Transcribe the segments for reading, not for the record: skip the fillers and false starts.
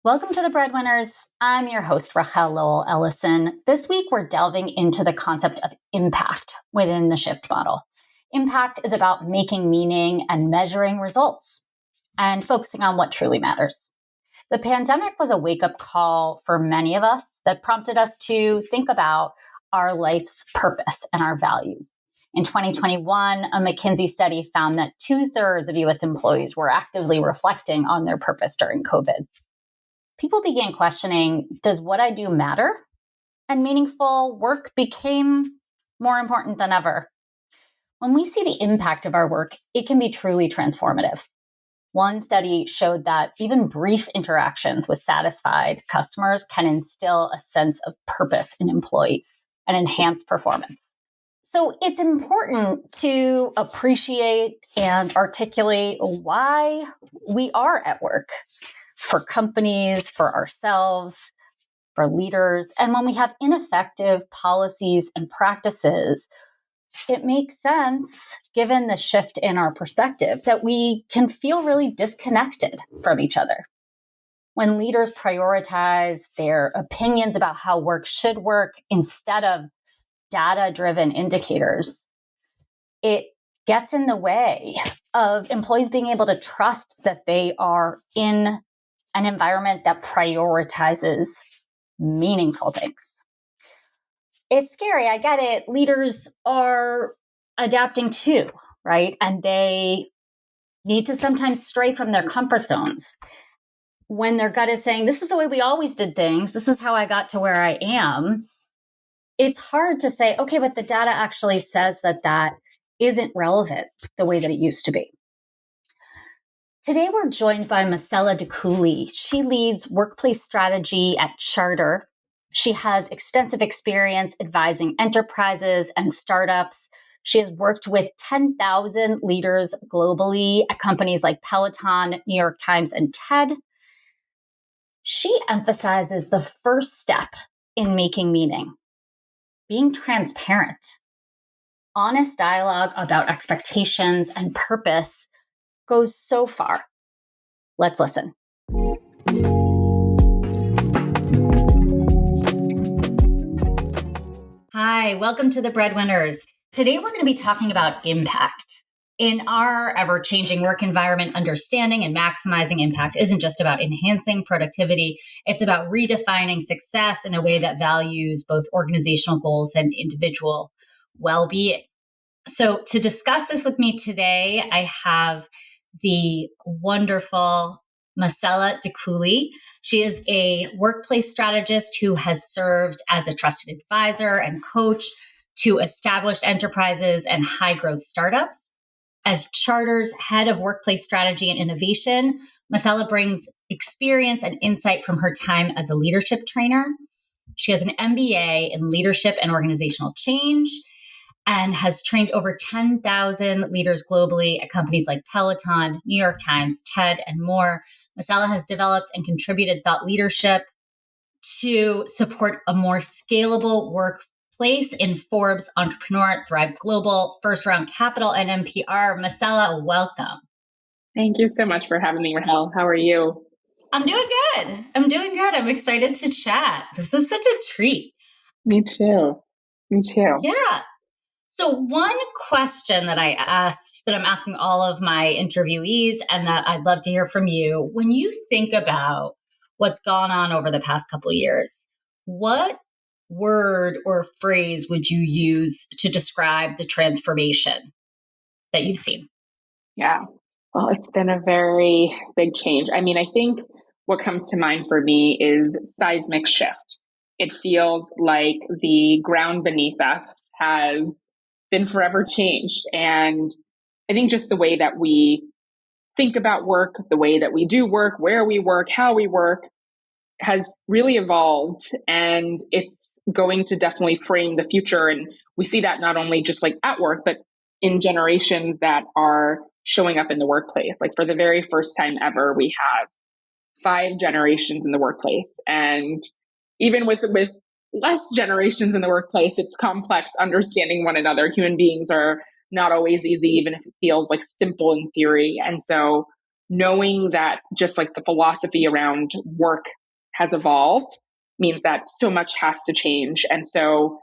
Welcome to the Breadwinners. I'm your host, Rachael Ellison. This week, we're delving into the concept of impact within the shift model. Impact is about making meaning and measuring results and focusing on what truly matters. The pandemic was a wake-up call for many of us that prompted us to think about our life's purpose and our values. In 2021, a McKinsey study found that 2/3 of U.S. employees were actively reflecting on their purpose during COVID. People began questioning, does what I do matter? And meaningful work became more important than ever. When we see the impact of our work, it can be truly transformative. One study showed that even brief interactions with satisfied customers can instill a sense of purpose in employees and enhance performance. So it's important to appreciate and articulate why we are at work. For companies, for ourselves, for leaders. And when we have ineffective policies and practices, it makes sense, given the shift in our perspective, that we can feel really disconnected from each other. When leaders prioritize their opinions about how work should work instead of data-driven indicators, it gets in the way of employees being able to trust that they are in an environment that prioritizes meaningful things. It's scary. I get it. Leaders are adapting too, right? And they need to sometimes stray from their comfort zones. When their gut is saying, this is the way we always did things, this is how I got to where I am, it's hard to say, okay, but the data actually says that that isn't relevant the way that it used to be. Today, we're joined by Massella Dukuly. She leads workplace strategy at Charter. She has extensive experience advising enterprises and startups. She has worked with 10,000 leaders globally at companies like Peloton, New York Times, and TED. She emphasizes the first step in making meaning, being transparent. Honest dialogue about expectations and purpose goes so far. Let's listen. Hi, welcome to the Breadwinners. Today we're going to be talking about impact. In our ever-changing work environment, understanding and maximizing impact isn't just about enhancing productivity. It's about redefining success in a way that values both organizational goals and individual well-being. So to discuss this with me today, I have the wonderful Massella Dukuly. She is a workplace strategist who has served as a trusted advisor and coach to established enterprises and high-growth startups. As Charter's head of workplace strategy and innovation, Massella brings experience and insight from her time as a leadership trainer. She has an MBA in leadership and organizational change and has trained over 10,000 leaders globally at companies like Peloton, New York Times, TED, and more. Massella has developed and contributed thought leadership to support a more scalable workplace in Forbes, Entrepreneur, Thrive Global, First Round Capital, and NPR. Massella, welcome. Thank you so much for having me, Rachael. How are you? I'm doing good. I'm excited to chat. This is such a treat. Me too. Yeah. So one question that I'm asking all of my interviewees and that I'd love to hear from you, when you think about what's gone on over the past couple of years, what word or phrase would you use to describe the transformation that you've seen? Yeah. Well, it's been a very big change. I mean, I think what comes to mind for me is seismic shift. It feels like the ground beneath us has been forever changed. And I think just the way that we think about work, the way that we do work, where we work, how we work has really evolved, and it's going to definitely frame the future. And we see that not only just like at work, but in generations that are showing up in the workplace. Like for the very first time ever, we have 5 generations in the workplace. And even with less generations in the workplace, it's complex understanding one another. Human beings are not always easy, even if it feels like simple in theory. And so knowing that just like the philosophy around work has evolved means that so much has to change. And so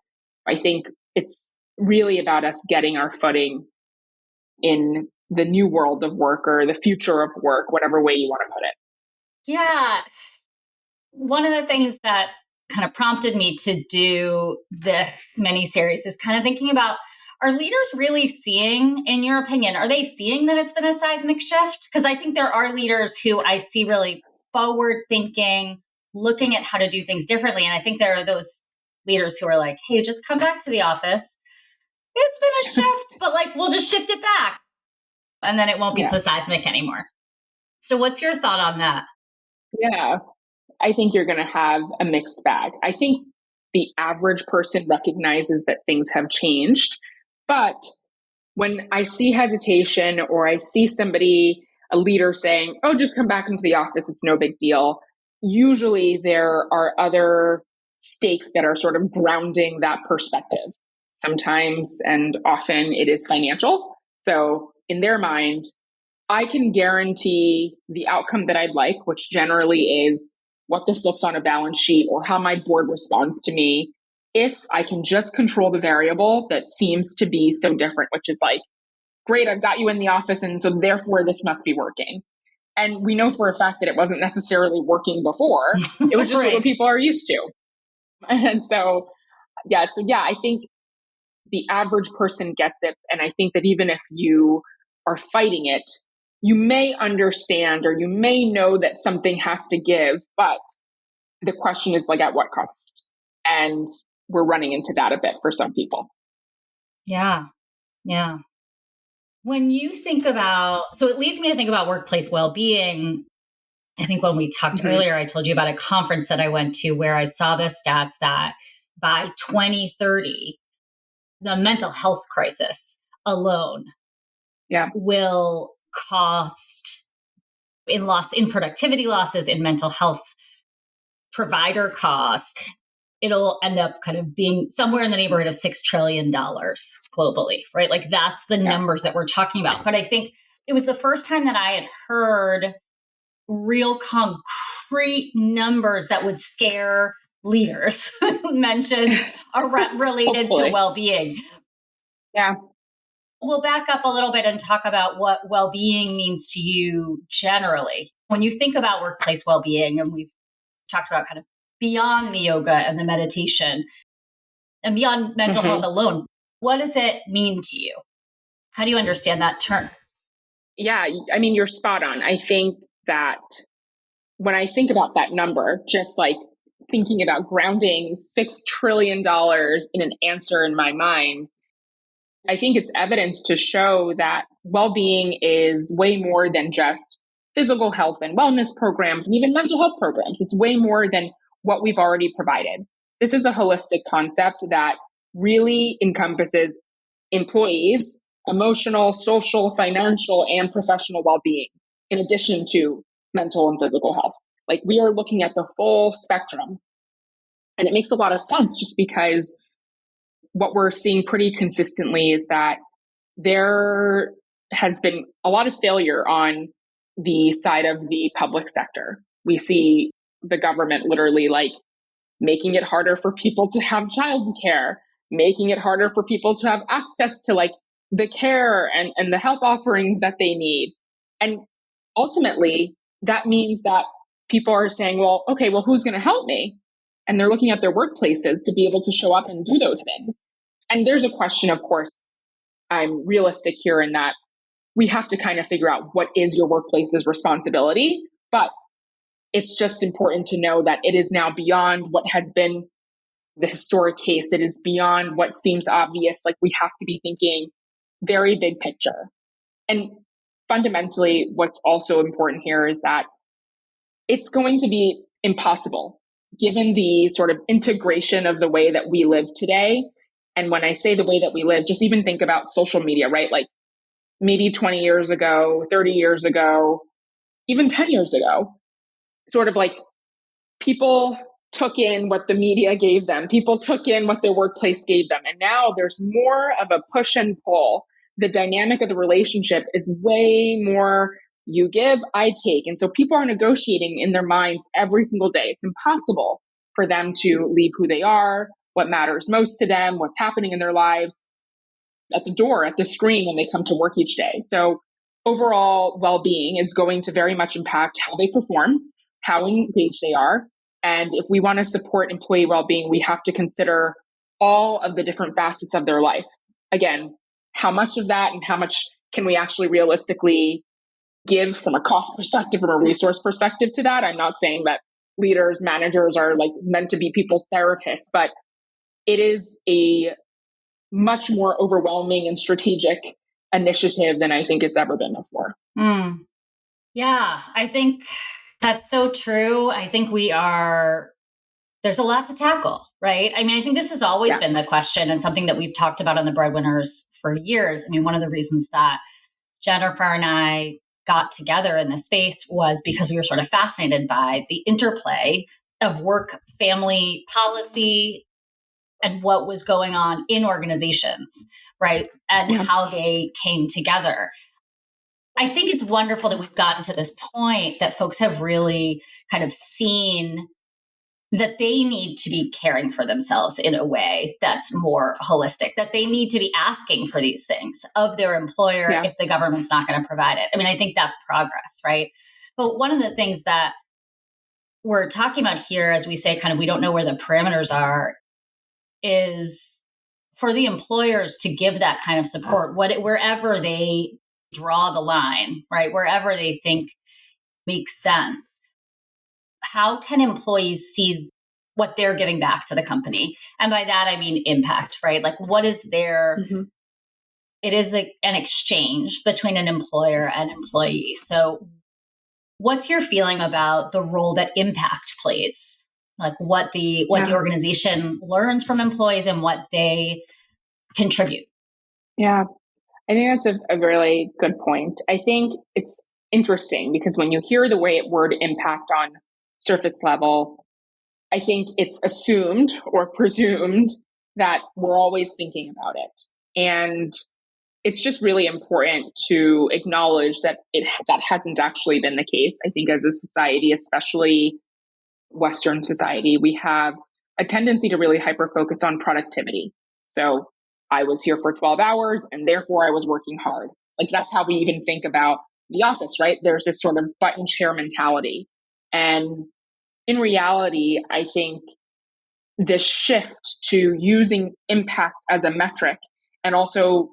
I think it's really about us getting our footing in the new world of work or the future of work, whatever way you want to put it. Yeah. One of the things that kind of prompted me to do this mini series is kind of thinking about, are leaders really seeing, in your opinion, are they seeing that it's been a seismic shift? Because I think there are leaders who I see really forward thinking, looking at how to do things differently. And I think there are those leaders who are like, hey, just come back to the office. It's been a shift, but like, we'll just shift it back. And then it won't be so seismic anymore. So what's your thought on that? Yeah, I think you're going to have a mixed bag. I think the average person recognizes that things have changed. But when I see hesitation or I see somebody, a leader saying, oh, just come back into the office, it's no big deal, usually there are other stakes that are sort of grounding that perspective. Sometimes and often it is financial. So in their mind, I can guarantee the outcome that I'd like, which generally is what this looks on a balance sheet or how my board responds to me, if I can just control the variable that seems to be so different, which is like, great, I've got you in the office, and so therefore this must be working. And we know for a fact that it wasn't necessarily working before. It was just Right. what people are used to. And so, I think the average person gets it. And I think that even if you are fighting it, you may understand or you may know that something has to give, but the question is like, at what cost? And we're running into that a bit for some people. Yeah. Yeah. When you think about, so it leads me to think about workplace well-being. I think when we talked earlier, I told you about a conference that I went to where I saw the stats that by 2030, the mental health crisis alone will cost in productivity losses, in mental health provider costs. It'll end up kind of being somewhere in the neighborhood of $6 trillion globally, right? Like that's the numbers that we're talking about. But I think it was the first time that I had heard real concrete numbers that would scare leaders mentioned are related to well-being. Yeah. We'll back up a little bit and talk about what well-being means to you generally. When you think about workplace well-being, and we've talked about kind of beyond the yoga and the meditation and beyond mental health alone, what does it mean to you? How do you understand that term? Yeah, I mean, you're spot on. I think that when I think about that number, just like thinking about grounding $6 trillion in an answer in my mind, I think it's evidence to show that well-being is way more than just physical health and wellness programs and even mental health programs. It's way more than what we've already provided. This is a holistic concept that really encompasses employees' emotional, social, financial, and professional well-being, in addition to mental and physical health. Like we are looking at the full spectrum. And it makes a lot of sense just because what we're seeing pretty consistently is that there has been a lot of failure on the side of the public sector. We see the government literally like making it harder for people to have childcare, making it harder for people to have access to like the care and the health offerings that they need. And ultimately, that means that people are saying, well, okay, well, who's going to help me? And they're looking at their workplaces to be able to show up and do those things. And there's a question, of course, I'm realistic here in that we have to kind of figure out what is your workplace's responsibility. But it's just important to know that it is now beyond what has been the historic case. It is beyond what seems obvious. Like we have to be thinking very big picture. And fundamentally, what's also important here is that it's going to be impossible given the sort of integration of the way that we live today. And when I say the way that we live, just even think about social media, right? Like maybe 20 years ago, 30 years ago, even 10 years ago, sort of like people took in what the media gave them. People took in what their workplace gave them. And now there's more of a push and pull. The dynamic of the relationship is way more You give, I take. And so people are negotiating in their minds every single day. It's impossible for them to leave who they are, what matters most to them, what's happening in their lives at the door, at the screen when they come to work each day. So overall well-being is going to very much impact how they perform, how engaged they are. And if we want to support employee well-being, we have to consider all of the different facets of their life. Again, how much of that and how much can we actually realistically give from a cost perspective, from a resource perspective to that? I'm not saying that leaders, managers are like meant to be people's therapists, but it is a much more overwhelming and strategic initiative than I think it's ever been before. Yeah, I think that's so true. I think there's a lot to tackle, right? I mean, I think this has always been the question and something that we've talked about on the Breadwinners for years. I mean, one of the reasons that Jennifer and I got together in this space was because we were sort of fascinated by the interplay of work, family, policy, and what was going on in organizations, right? And how they came together. I think it's wonderful that we've gotten to this point that folks have really kind of seen that they need to be caring for themselves in a way that's more holistic, that they need to be asking for these things of their employer if the government's not going to provide it. I mean, I think that's progress, right? But one of the things that we're talking about here, as we say, kind of, we don't know where the parameters are, is for the employers to give that kind of support, wherever they draw the line, right? Wherever they think makes sense. How can employees see what they're giving back to the company? And by that, I mean impact, right? Like what is their, it is an exchange between an employer and employee. So what's your feeling about the role that impact plays? Like what the organization learns from employees and what they contribute? Yeah, I think that's a really good point. I think it's interesting because when you hear the word impact on surface level, I think it's assumed or presumed that we're always thinking about it. And it's just really important to acknowledge that that hasn't actually been the case. I think as a society, especially Western society, we have a tendency to really hyper focus on productivity. So I was here for 12 hours and therefore I was working hard. Like that's how we even think about the office, right? There's this sort of button chair mentality. And in reality, I think this shift to using impact as a metric and also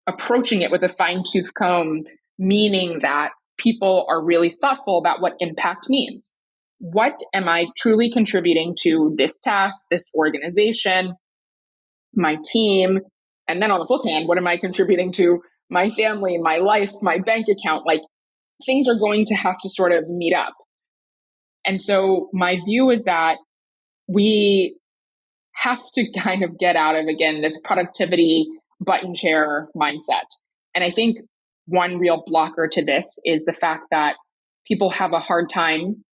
approaching it with a fine-tooth comb, meaning that people are really thoughtful about what impact means. What am I truly contributing to this task, this organization, my team? And then on the flip hand, what am I contributing to my family, my life, my bank account? Like things are going to have to sort of meet up. And so my view is that we have to kind of get out of, again, this productivity button chair mindset. And I think one real blocker to this is the fact that people have a hard time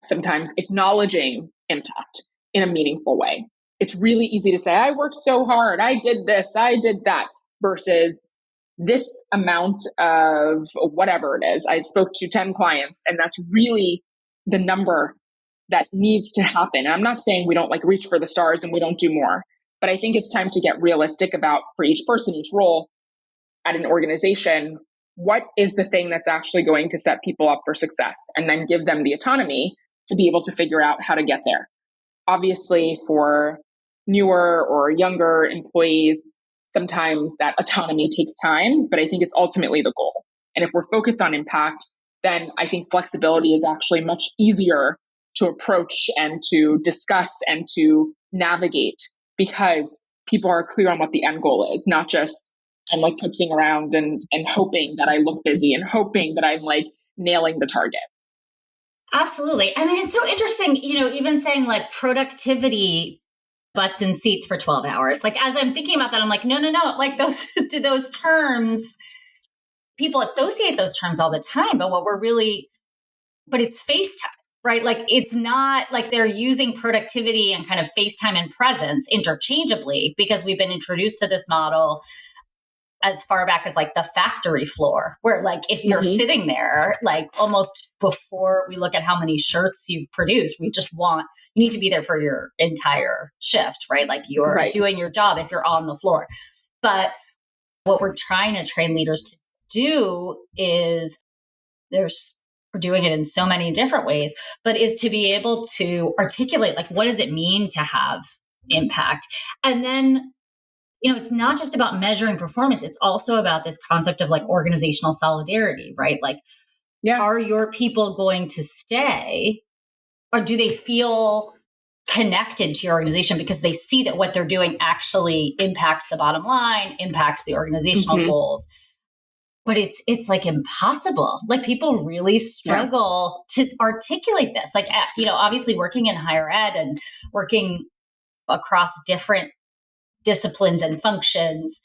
sometimes acknowledging impact in a meaningful way. It's really easy to say, I worked so hard, I did this, I did that, versus this amount of whatever it is. I spoke to 10 clients, and that's really the number that needs to happen. And I'm not saying we don't like reach for the stars and we don't do more, but I think it's time to get realistic about, for each person, each role at an organization, what is the thing that's actually going to set people up for success, and then give them the autonomy to be able to figure out how to get there. Obviously, for newer or younger employees, sometimes that autonomy takes time, but I think it's ultimately the goal. And if we're focused on impact, then I think flexibility is actually much easier to approach and to discuss and to navigate, because people are clear on what the end goal is, not just I'm like putzing around and hoping that I look busy and hoping that I'm like nailing the target. Absolutely. I mean, it's so interesting, even saying like productivity butts in seats for 12 hours. Like, as I'm thinking about that, I'm like, no. Like those terms, people associate those terms all the time, but it's FaceTime, right? Like, it's not like they're using productivity and kind of FaceTime and presence interchangeably, because we've been introduced to this model as far back as like the factory floor, where like if you're sitting there, like almost before we look at how many shirts you've produced, we just want, you need to be there for your entire shift, right? Like you're doing your job if you're on the floor. But what we're trying to train leaders to do is we're doing it in so many different ways, but is to be able to articulate, like, what does it mean to have impact? And then, it's not just about measuring performance. It's also about this concept of like organizational solidarity, right? Like, are your people going to stay, or do they feel connected to your organization because they see that what they're doing actually impacts the bottom line, impacts the organizational goals? But it's like impossible. Like people really struggle to articulate this. Like, obviously working in higher ed and working across different disciplines and functions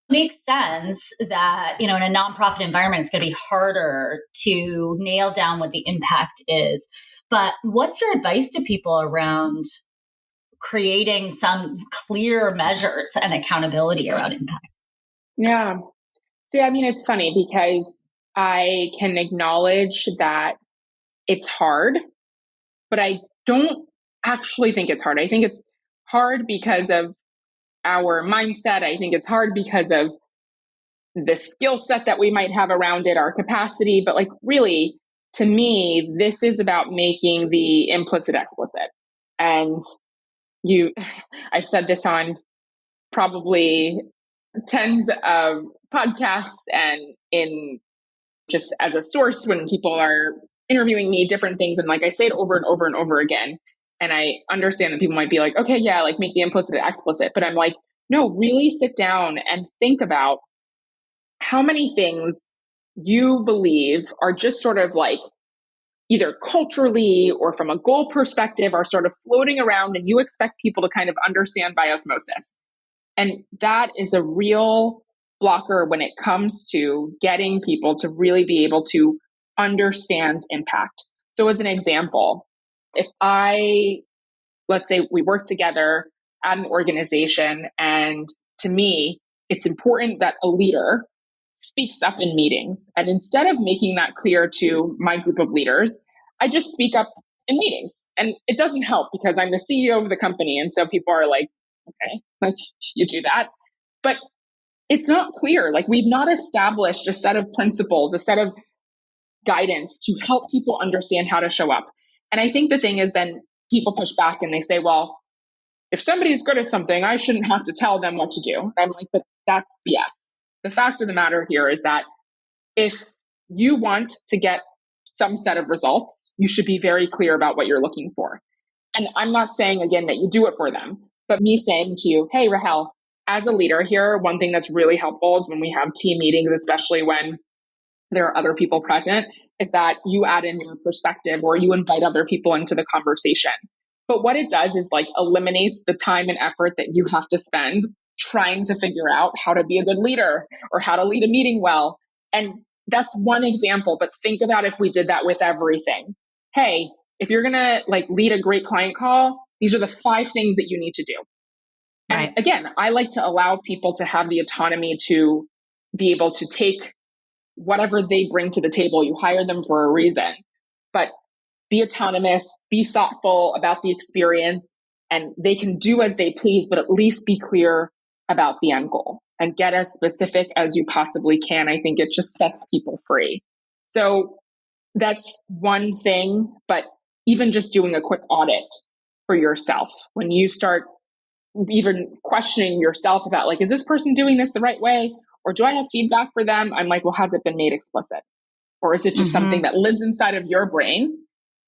makes sense that, in a nonprofit environment, it's going to be harder to nail down what the impact is. But what's your advice to people around creating some clear measures and accountability around impact? Yeah. See, I mean, it's funny because I can acknowledge that it's hard, but I don't actually think it's hard. I think it's hard because of our mindset. I think it's hard because of the skill set that we might have around it, our capacity. But like, really, to me, this is about making the implicit explicit. And I've said this on probably tens of podcasts and in just as a source when people are interviewing me, different things. And like I say it over and over and over again. And I understand that people might be like, okay, yeah, like make the implicit explicit. But I'm like, no, really sit down and think about how many things you believe are just sort of like either culturally or from a goal perspective are sort of floating around and you expect people to kind of understand by osmosis. And that is a real blocker when it comes to getting people to really be able to understand impact. So as an example, if let's say we work together at an organization, and to me, it's important that a leader speaks up in meetings. And instead of making that clear to my group of leaders, I just speak up in meetings. And it doesn't help because I'm the CEO of the company. And so people are like, okay, like you do that. But it's not clear. Like we've not established a set of principles, a set of guidance to help people understand how to show up. And I think the thing is then people push back and they say, well, if somebody's good at something, I shouldn't have to tell them what to do. And I'm like, but that's BS. The fact of the matter here is that if you want to get some set of results, you should be very clear about what you're looking for. And I'm not saying, again, that you do it for them, but me saying to you, hey, Rachael, as a leader here, one thing that's really helpful is when we have team meetings, especially when there are other people present, is that you add in your perspective or you invite other people into the conversation. But what it does is like eliminates the time and effort that you have to spend trying to figure out how to be a good leader or how to lead a meeting well. And that's one example, but think about if we did that with everything. Hey, if you're going to like lead a great client call, these are the 5 things that you need to do. Right. And again, I like to allow people to have the autonomy to be able to take whatever they bring to the table. You hire them for a reason, but be autonomous, be thoughtful about the experience, and they can do as they please, but at least be clear about the end goal and get as specific as you possibly can. I think it just sets people free. So that's one thing, but even just doing a quick audit for yourself, when you start even questioning yourself about like, is this person doing this the right way? Or do I have feedback for them? I'm like, well, has it been made explicit? Or is it just something that lives inside of your brain?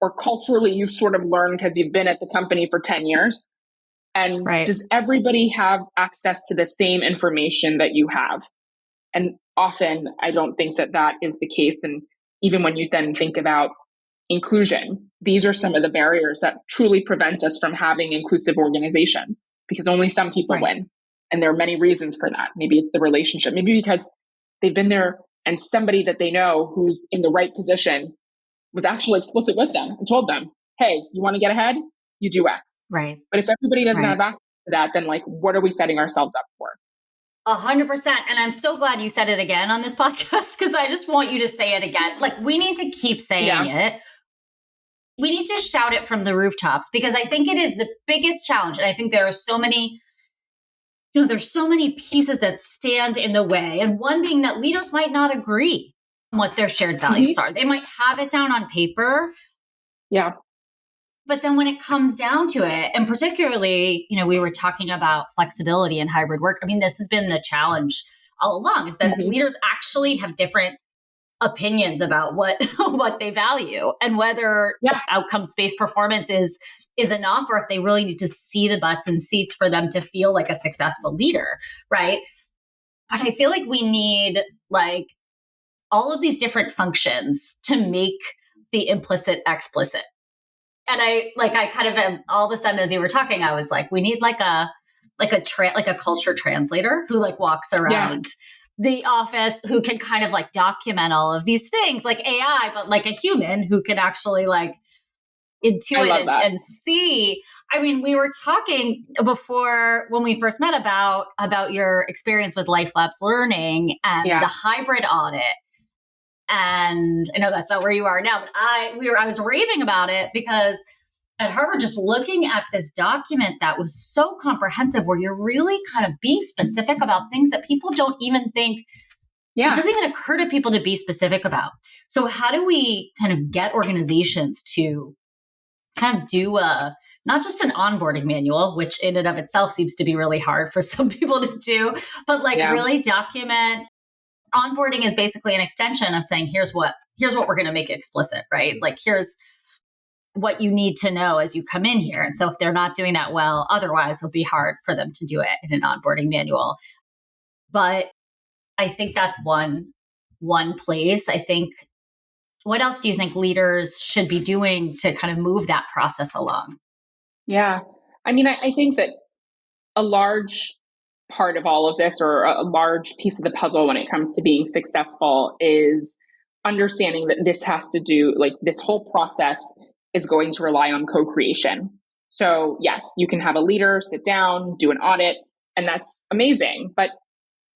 Or culturally, you've sort of learned because you've been at the company for 10 years. And does everybody have access to the same information that you have? And often, I don't think that that is the case. And even when you then think about inclusion, these are some of the barriers that truly prevent us from having inclusive organizations because only some people win. And there are many reasons for that. Maybe it's the relationship, maybe because they've been there and somebody that they know who's in the right position was actually explicit with them and told them, hey, you want to get ahead? You do X. Right. But if everybody doesn't have access to that, then like, what are we setting ourselves up for? 100%. And I'm so glad you said it again on this podcast because I just want you to say it again. Like, we need to keep saying it. We need to shout it from the rooftops because I think it is the biggest challenge. And I think there are so many, there's so many pieces that stand in the way. And one being that leaders might not agree on what their shared values are. They might have it down on paper. Yeah. But then when it comes down to it, and particularly, we were talking about flexibility and hybrid work. I mean, this has been the challenge all along is that leaders actually have different opinions about what they value and whether outcomes-based performance is enough, or if they really need to see the butts and seats for them to feel like a successful leader, right? But I feel like we need like all of these different functions to make the implicit explicit. And I kind of am, all of a sudden, as you were talking, I was like, we need like a culture translator who like walks around the office, who can kind of like document all of these things like AI, but like a human who can actually like intuit and see. I mean, we were talking before when we first met about your experience with Life Labs Learning and the hybrid audit. And I know that's not where you are now, but I was raving about it because at Harvard, just looking at this document that was so comprehensive, where you're really kind of being specific about things that people don't even think, it doesn't even occur to people to be specific about. So how do we kind of get organizations to kind of do not just an onboarding manual, which in and of itself seems to be really hard for some people to do, but like really document. Onboarding is basically an extension of saying, here's what we're going to make explicit, right? Like, here's what you need to know as you come in here. And so if they're not doing that well, otherwise it'll be hard for them to do it in an onboarding manual. But I think that's one place. I think, what else do you think leaders should be doing to kind of move that process along? Yeah. I mean, I think that a large part of all of this, or a large piece of the puzzle when it comes to being successful, is understanding that this has to do, like, this whole process is going to rely on co-creation. So yes, you can have a leader sit down, do an audit, and that's amazing. But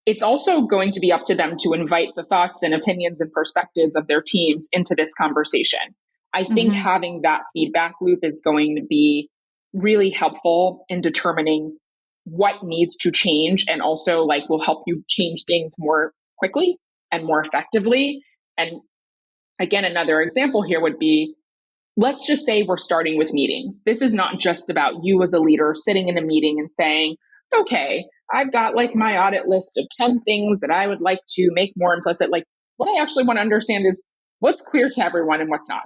it's also going to be up to them to invite the thoughts and opinions and perspectives of their teams into this conversation. I think having that feedback loop is going to be really helpful in determining what needs to change, and also like will help you change things more quickly and more effectively. And again, another example here would be, let's just say we're starting with meetings. This is not just about you as a leader sitting in a meeting and saying, okay, I've got like my audit list of 10 things that I would like to make more implicit. Like, what I actually want to understand is what's clear to everyone and what's not.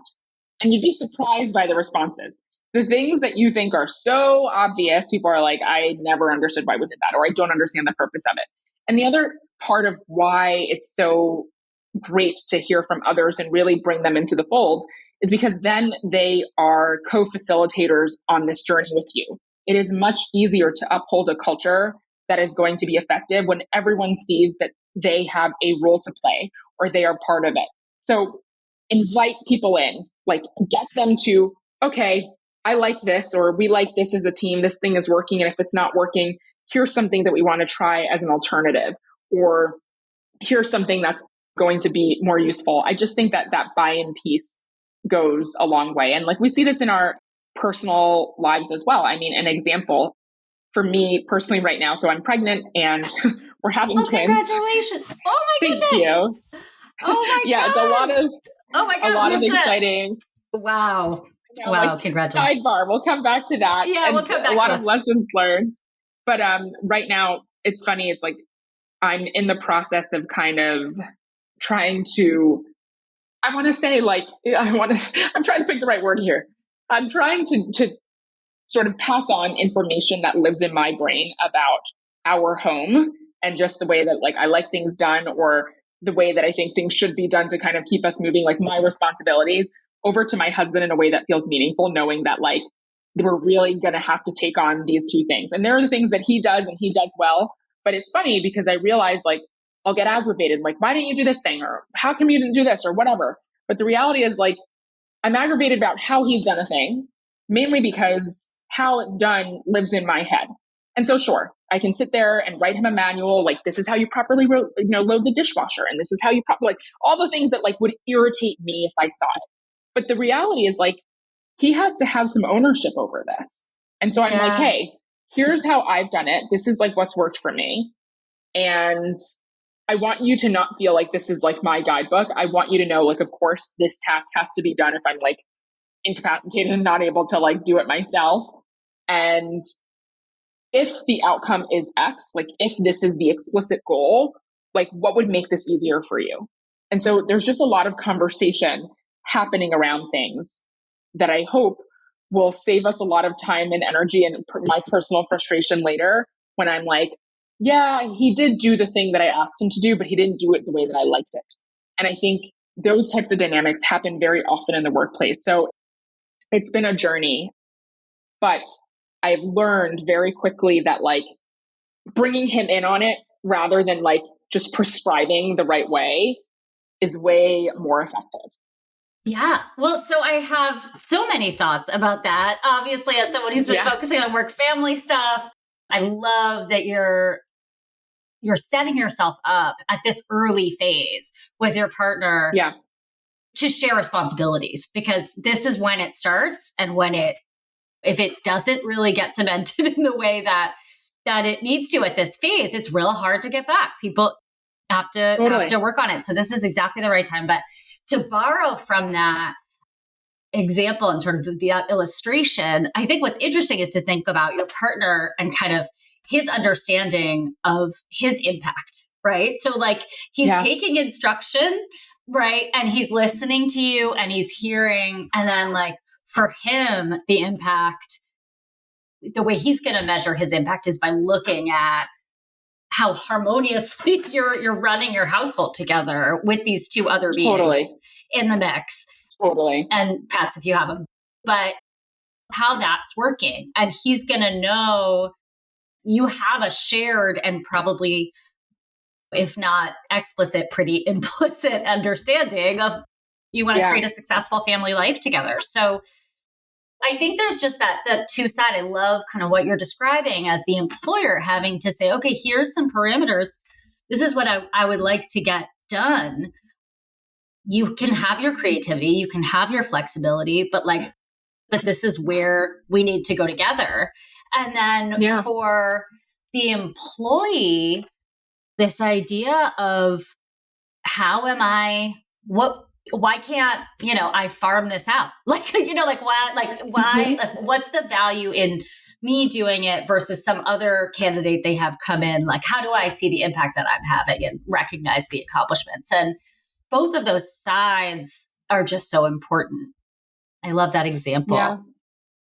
And you'd be surprised by the responses. The things that you think are so obvious, people are like, I never understood why we did that, or I don't understand the purpose of it. And the other part of why it's so great to hear from others and really bring them into the fold is because then they are co-facilitators on this journey with you. It is much easier to uphold a culture that is going to be effective when everyone sees that they have a role to play or they are part of it. So invite people in, like get them to, okay, I like this, or we like this as a team, this thing is working. And if it's not working, here's something that we want to try as an alternative, or here's something that's going to be more useful. I just think that that buy-in piece goes a long way. And like we see this in our personal lives as well. I mean, an example for me personally right now, so I'm pregnant and we're having twins. Congratulations. Oh my goodness. Thank you. Oh my God. It's a lot of exciting. Wow. Wow. Like, congratulations. Sidebar. We'll come back to that. Yeah, and we'll come back a lot of lessons learned. But right now, it's funny. It's like I'm in the process of kind of trying to, I'm trying to pick the right word here. I'm trying to sort of pass on information that lives in my brain about our home and just the way that like I like things done, or the way that I think things should be done to kind of keep us moving, like my responsibilities, over to my husband in a way that feels meaningful, knowing that like we're really going to have to take on these two things. And there are the things that he does and he does well. But it's funny because I realize like I'll get aggravated, like, why didn't you do this thing? Or how come you didn't do this? Or whatever. But the reality is like, I'm aggravated about how he's done a thing, mainly because how it's done lives in my head. And so sure, I can sit there and write him a manual, like, this is how you properly load the dishwasher. And this is how you like all the things that like would irritate me if I saw it. But the reality is like, he has to have some ownership over this. And so I'm like, hey, here's how I've done it. This is like what's worked for me. And I want you to not feel like this is like my guidebook. I want you to know, like, of course, this task has to be done if I'm like incapacitated and not able to like do it myself. And if the outcome is X, like if this is the explicit goal, like what would make this easier for you? And so there's just a lot of conversation happening around things that I hope will save us a lot of time and energy and my personal frustration later when I'm like, yeah, he did do the thing that I asked him to do, but he didn't do it the way that I liked it. And I think those types of dynamics happen very often in the workplace. So it's been a journey, but I've learned very quickly that like bringing him in on it rather than like just prescribing the right way is way more effective. Yeah. Well, so I have so many thoughts about that. Obviously, as someone who's been focusing on work family stuff, I love that you're setting yourself up at this early phase with your partner to share responsibilities, because this is when it starts, and if it doesn't really get cemented in the way that it needs to at this phase, it's real hard to get back. People have to work on it. So this is exactly the right time. But to borrow from that example and sort of the illustration, I think what's interesting is to think about your partner and kind of his understanding of his impact, right? So like he's taking instruction, right? And he's listening to you and he's hearing, and then like for him, the impact, the way he's going to measure his impact is by looking at how harmoniously you're running your household together with these two other beings in the mix. And pets, if you have them, but how that's working. And he's going to know you have a shared and probably, if not explicit, pretty implicit understanding of you want to create a successful family life together. So I think there's just that two side. I love kind of what you're describing as the employer having to say, okay, here's some parameters. This is what I would like to get done. You can have your creativity, you can have your flexibility, but this is where we need to go together. And then for the employee, this idea of why can't, I farm this out? What's the value in me doing it versus some other candidate they have come in? Like, how do I see the impact that I'm having and recognize the accomplishments? And both of those sides are just so important. I love that example. Yeah.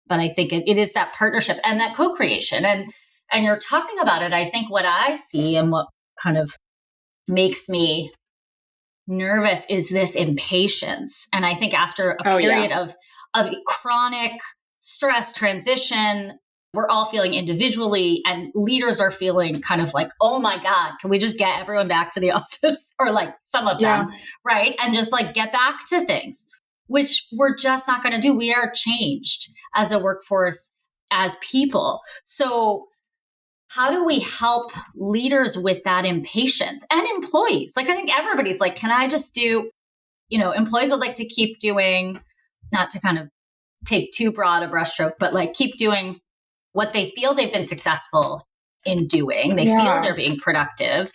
But I think it is that partnership and that co-creation. And you're talking about it. I think what I see and what kind of makes me nervous is this impatience. And I think after a period of chronic stress transition, we're all feeling individually, and leaders are feeling kind of like, oh my God, can we just get everyone back to the office, or like some of them, right? And just like get back to things, which we're just not going to do. We are changed as a workforce, as people. So how do we help leaders with that impatience, and employees? Like, I think everybody's like, can I just do, employees would like to keep doing, not to kind of take too broad a brushstroke, but like keep doing what they feel they've been successful in doing. They feel they're being productive.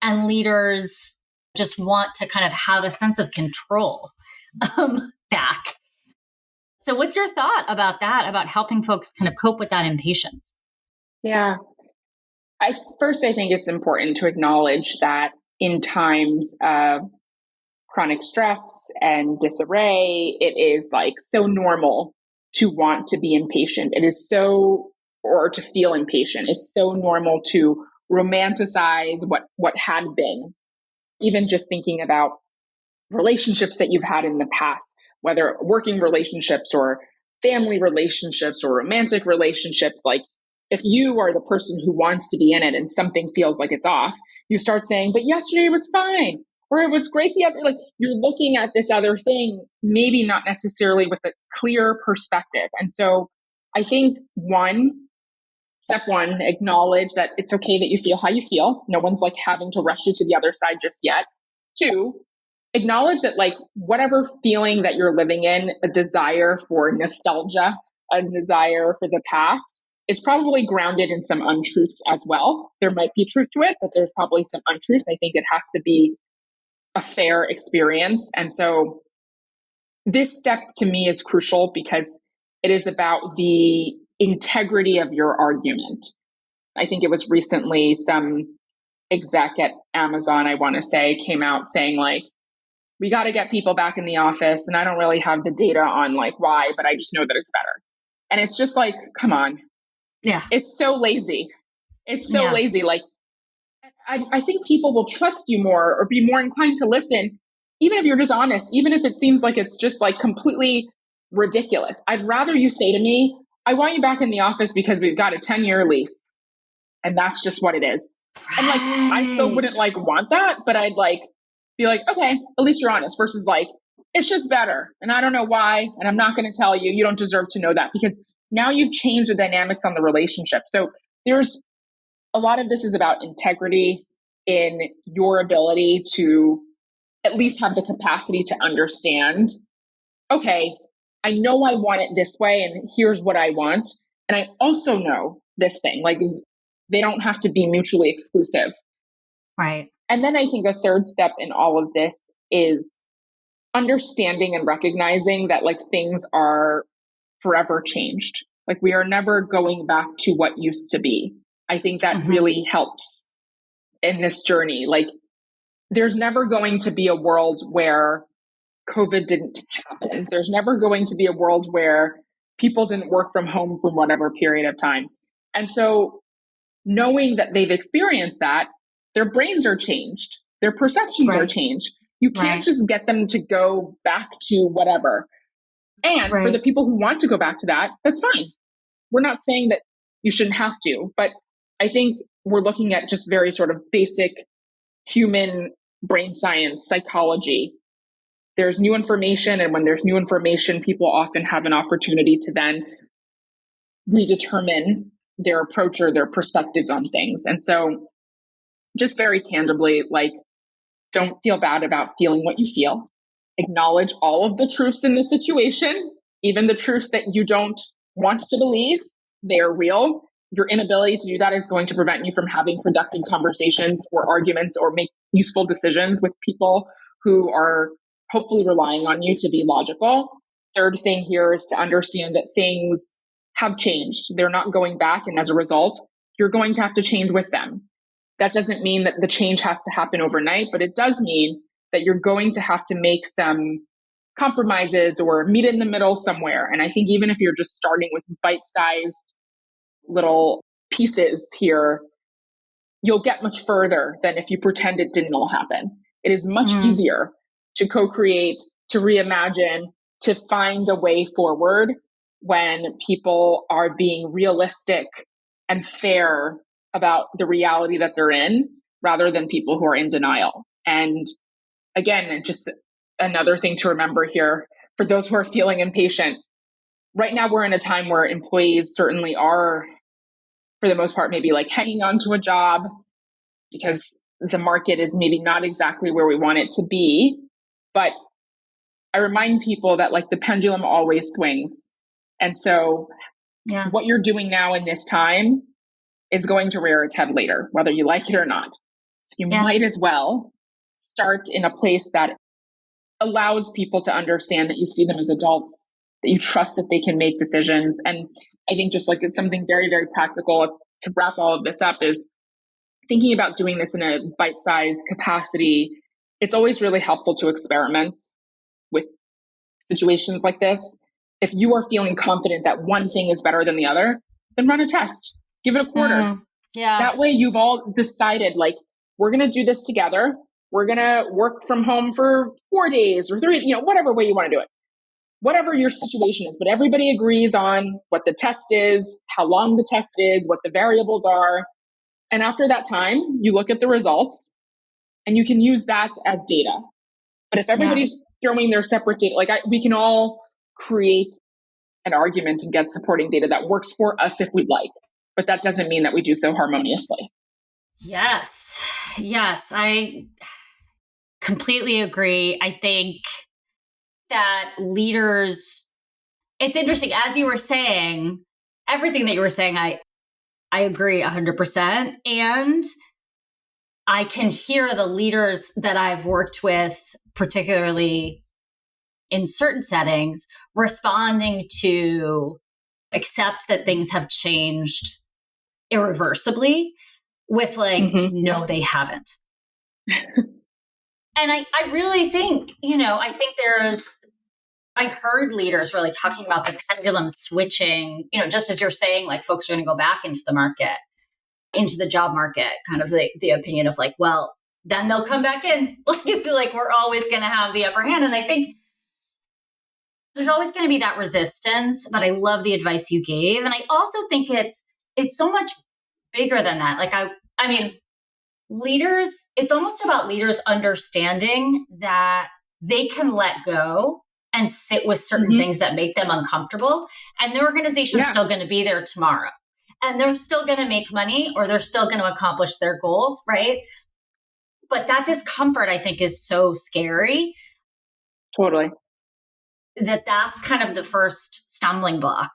And leaders just want to kind of have a sense of control back. So what's your thought about that, about helping folks kind of cope with that impatience? Yeah. I think it's important to acknowledge that in times of chronic stress and disarray, it is like so normal to want to be impatient. It is or to feel impatient. It's so normal to romanticize what had been. Even just thinking about relationships that you've had in the past, whether working relationships or family relationships or romantic relationships, like if you are the person who wants to be in it and something feels like it's off, you start saying, but yesterday was fine, or it was great the other, like you're looking at this other thing, maybe not necessarily with a clear perspective. And so I think one, Step one, acknowledge that it's okay that you feel how you feel. No one's like having to rush you to the other side just yet. Two, acknowledge that like whatever feeling that you're living in, a desire for nostalgia, a desire for the past, is probably grounded in some untruths as well. There might be truth to it, but there's probably some untruths. I think it has to be a fair experience. And so this step to me is crucial because it is about the integrity of your argument. I think it was recently some exec at Amazon, I want to say, came out saying like, we got to get people back in the office. And I don't really have the data on like why, but I just know that it's better. And it's just like, come on. Yeah. It's so lazy. It's so Yeah. lazy. Like, I think people will trust you more or be more inclined to listen, even if you're just honest, even if it seems like it's just like completely ridiculous. I'd rather you say to me, I want you back in the office because we've got a 10-year lease. And that's just what it is. Right. And like, I still wouldn't like want that, but I'd like be like, okay, at least you're honest versus like, it's just better. And I don't know why. And I'm not going to tell you, you don't deserve to know that because now you've changed the dynamics on the relationship. So there's a lot of this is about integrity in your ability to at least have the capacity to understand, okay, I know I want it this way and here's what I want. And I also know this thing, like they don't have to be mutually exclusive. Right. And then I think a third step in all of this is understanding and recognizing that like things are forever changed. Like we are never going back to what used to be. I think that really helps in this journey. Like there's never going to be a world where COVID didn't happen. There's never going to be a world where people didn't work from home for whatever period of time. And so knowing that they've experienced that, their brains are changed, their perceptions are changed. You can't just get them to go back to whatever. And for the people who want to go back to that, that's fine. We're not saying that you shouldn't have to, but I think we're looking at just very sort of basic human brain science, psychology. There's new information, and when there's new information, people often have an opportunity to then redetermine their approach or their perspectives on things. And so just very tangibly, like, don't feel bad about feeling what you feel. Acknowledge all of the truths in the situation, even the truths that you don't want to believe. They are real. Your inability to do that is going to prevent you from having productive conversations or arguments or make useful decisions with people who are hopefully relying on you to be logical. Third thing here is to understand that things have changed. They're not going back. And as a result, you're going to have to change with them. That doesn't mean that the change has to happen overnight, but it does mean that you're going to have to make some compromises or meet in the middle somewhere. And I think even if you're just starting with bite-sized little pieces here, you'll get much further than if you pretend it didn't all happen. It is much easier to co-create, to reimagine, to find a way forward when people are being realistic and fair about the reality that they're in, rather than people who are in denial. And again, just another thing to remember here, for those who are feeling impatient, right now we're in a time where employees certainly are, for the most part, maybe like hanging on to a job because the market is maybe not exactly where we want it to be. But I remind people that like the pendulum always swings. And so what you're doing now in this time is going to rear its head later, whether you like it or not. So you might as well start in a place that allows people to understand that you see them as adults, that you trust that they can make decisions. And I think just like it's something very, very practical to wrap all of this up is thinking about doing this in a bite-sized capacity. It's always really helpful to experiment with situations like this. If you are feeling confident that one thing is better than the other, then run a test. Give it a quarter. That way you've all decided, like, we're going to do this together. We're going to work from home for 4 days or 3, whatever way you want to do it. Whatever your situation is, but everybody agrees on what the test is, how long the test is, what the variables are. And after that time, you look at the results and you can use that as data. But if everybody's throwing their separate data, we can all create an argument and get supporting data that works for us if we'd like. but that doesn't mean that we do so harmoniously. Yes. Yes. I completely agree. I think that leaders, it's interesting, as you were saying, everything that you were saying, I agree 100%. And I can hear the leaders that I've worked with, particularly in certain settings, responding to accept that things have changed irreversibly with like, no, they haven't. And I really think, I think I heard leaders really talking about the pendulum switching, just as you're saying, like folks are going to go back into the market, into the job market, kind of the opinion of like, well, then they'll come back in. Like, I feel like we're always going to have the upper hand. And I think there's always going to be that resistance, but I love the advice you gave. And I also think it's so much bigger than that. Like, I mean, leaders, it's almost about leaders understanding that they can let go and sit with certain things that make them uncomfortable. And their organization's still going to be there tomorrow. And they're still going to make money, or they're still going to accomplish their goals, right? But that discomfort, I think, is so scary. Totally. That's kind of the first stumbling block.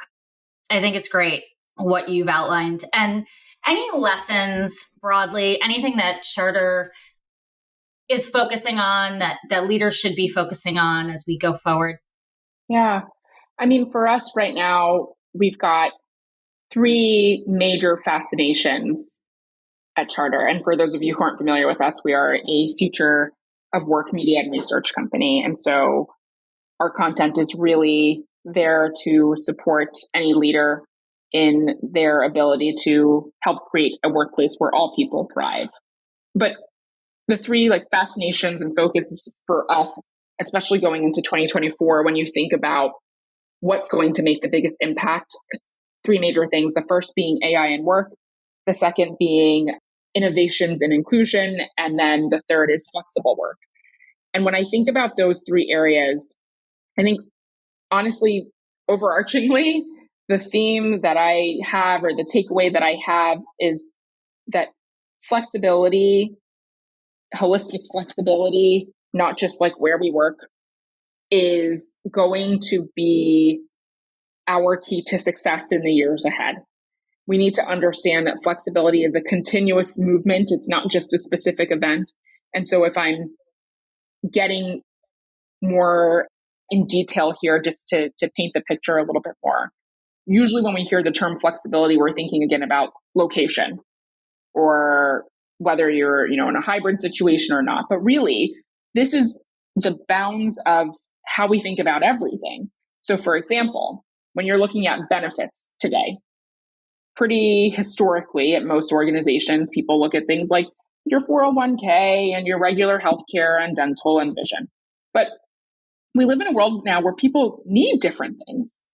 I think it's great what you've outlined. And any lessons broadly, anything that Charter is focusing on that leaders should be focusing on as we go forward? Yeah. I mean, for us right now, we've got 3 major fascinations at Charter. And for those of you who aren't familiar with us, we are a future of work media and research company. And so our content is really there to support any leader in their ability to help create a workplace where all people thrive. But the 3 like fascinations and focuses for us, especially going into 2024, when you think about what's going to make the biggest impact, 3 major things. The first being AI and work, the second being innovations and inclusion, and then the third is flexible work. And when I think about those 3 areas, I think honestly, overarchingly, the theme that I have, or the takeaway that I have, is that flexibility, holistic flexibility, not just like where we work, is going to be our key to success in the years ahead. We need to understand that flexibility is a continuous movement. It's not just a specific event. And so if I'm getting more in detail here, just to paint the picture a little bit more, usually when we hear the term flexibility, we're thinking again about location, or whether you're, in a hybrid situation or not. But really, this is the bounds of how we think about everything. So for example, when you're looking at benefits today, pretty historically at most organizations, people look at things like your 401k and your regular healthcare and dental and vision. But we live in a world now where people need different things.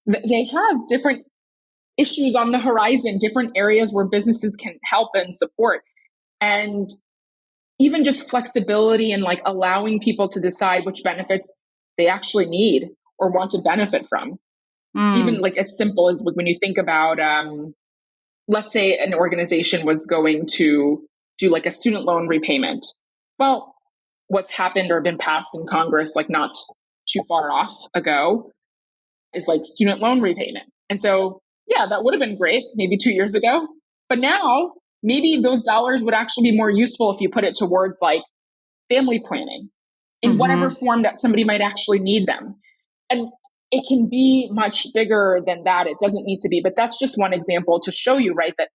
They have different issues on the horizon, different areas where businesses can help and support. And even just flexibility and like allowing people to decide which benefits they actually need or want to benefit from. Even like as simple as when you think about, let's say an organization was going to do like a student loan repayment. Well, what's happened or been passed in Congress, like not too far off ago, is like student loan repayment. And so, yeah, that would have been great maybe 2 years ago. But now maybe those dollars would actually be more useful if you put it towards like family planning in whatever form that somebody might actually need them. And it can be much bigger than that. It doesn't need to be, but that's just one example to show you, right, that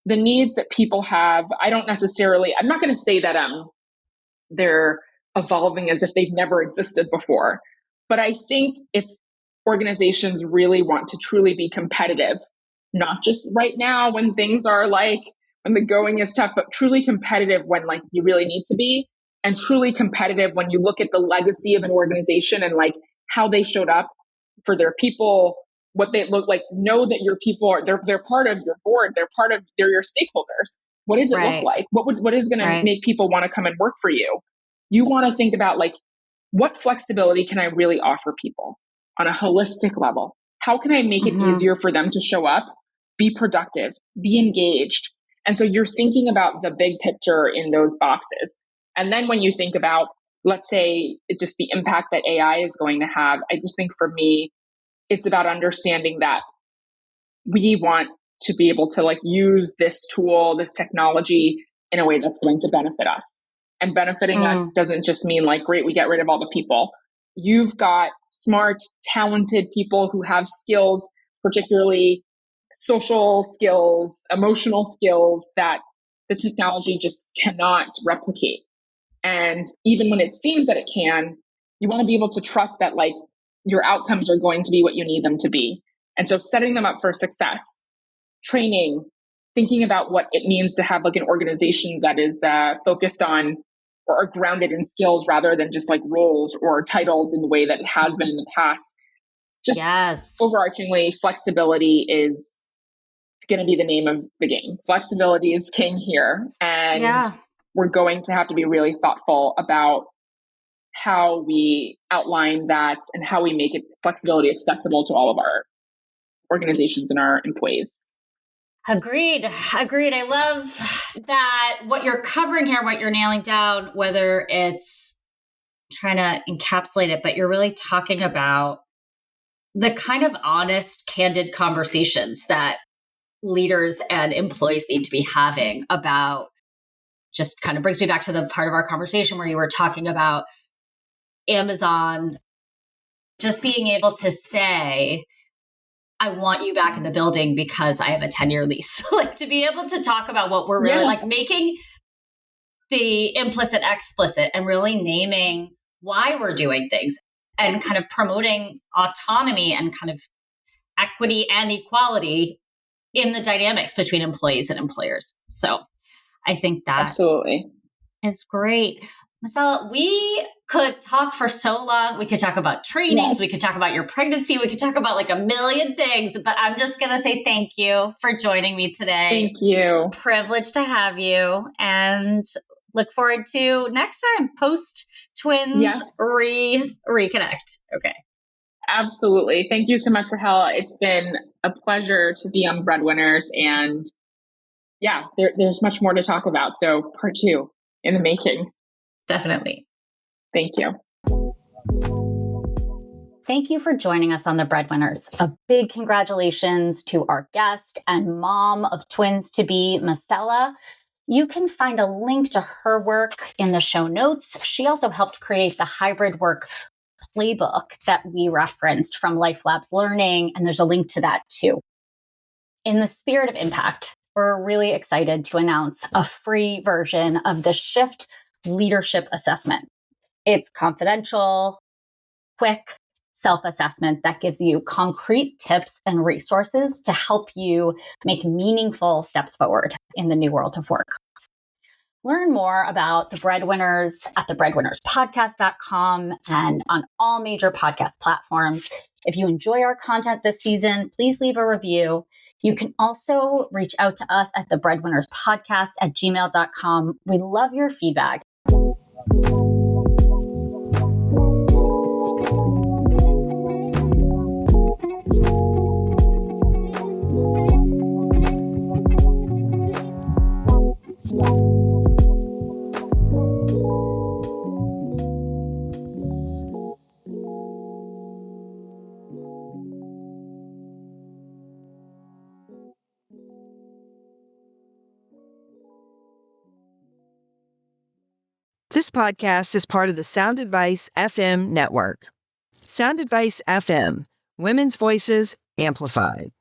the needs that people have, I'm not going to say that they're evolving as if they've never existed before. But I think if organizations really want to truly be competitive, not just right now when things are like, when the going is tough, but truly competitive when like you really need to be, and truly competitive when you look at the legacy of an organization and like how they showed up for their people, what they look like. Know that your people are they're part of your board, they're your stakeholders. What does it look like? What is going to make people want to come and work for you? You want to think about like, what flexibility can I really offer people on a holistic level? How can I make it easier for them to show up be productive, be engaged. And so you're thinking about the big picture in those boxes. And then when you think about, let's say, just the impact that AI is going to have, I just think for me, it's about understanding that we want to be able to like use this tool, this technology in a way that's going to benefit us. And benefiting us doesn't just mean like, great, we get rid of all the people. You've got smart, talented people who have skills, particularly social skills, emotional skills that the technology just cannot replicate. And even when it seems that it can, you want to be able to trust that like your outcomes are going to be what you need them to be. And so setting them up for success, training, thinking about what it means to have like an organization that is focused on or are grounded in skills rather than just like roles or titles in the way that it has been in the past. Just overarchingly, flexibility is going to be the name of the game. Flexibility is king here. And we're going to have to be really thoughtful about how we outline that and how we make it flexibility accessible to all of our organizations and our employees. Agreed. I love that what you're covering here, what you're nailing down, whether it's trying to encapsulate it, but you're really talking about the kind of honest, candid conversations that leaders and employees need to be having about, just kind of brings me back to the part of our conversation where you were talking about Amazon just being able to say, I want you back in the building because I have a 10-year lease. Like to be able to talk about what we're really like, making the implicit explicit and really naming why we're doing things and kind of promoting autonomy and kind of equity and equality in the dynamics between employees and employers. So I think that absolutely is great. Massella, we could talk for so long. We could talk about trainings. We could talk about your pregnancy. We could talk about like a million things, but I'm just going to say thank you for joining me today. Thank you. Privileged to have you, and look forward to next time post twins reconnect. Okay. Absolutely. Thank you so much, Rachael. It's been a pleasure to be on Breadwinners, and there's much more to talk about. So part 2 in the making. Definitely. Thank you. Thank you for joining us on The Breadwinners. A big congratulations to our guest and mom of twins to be, Massella. You can find a link to her work in the show notes. She also helped create the hybrid work playbook that we referenced from Life Labs Learning, and there's a link to that too. In the spirit of impact, we're really excited to announce a free version of the Shift Leadership Assessment. It's confidential, quick self-assessment that gives you concrete tips and resources to help you make meaningful steps forward in the new world of work. Learn more about the Breadwinners at thebreadwinnerspodcast.com and on all major podcast platforms. If you enjoy our content this season, please leave a review. You can also reach out to us at thebreadwinnerspodcast@gmail.com. We love your feedback. This podcast is part of the Sound Advice FM network. Sound Advice FM, women's voices amplified.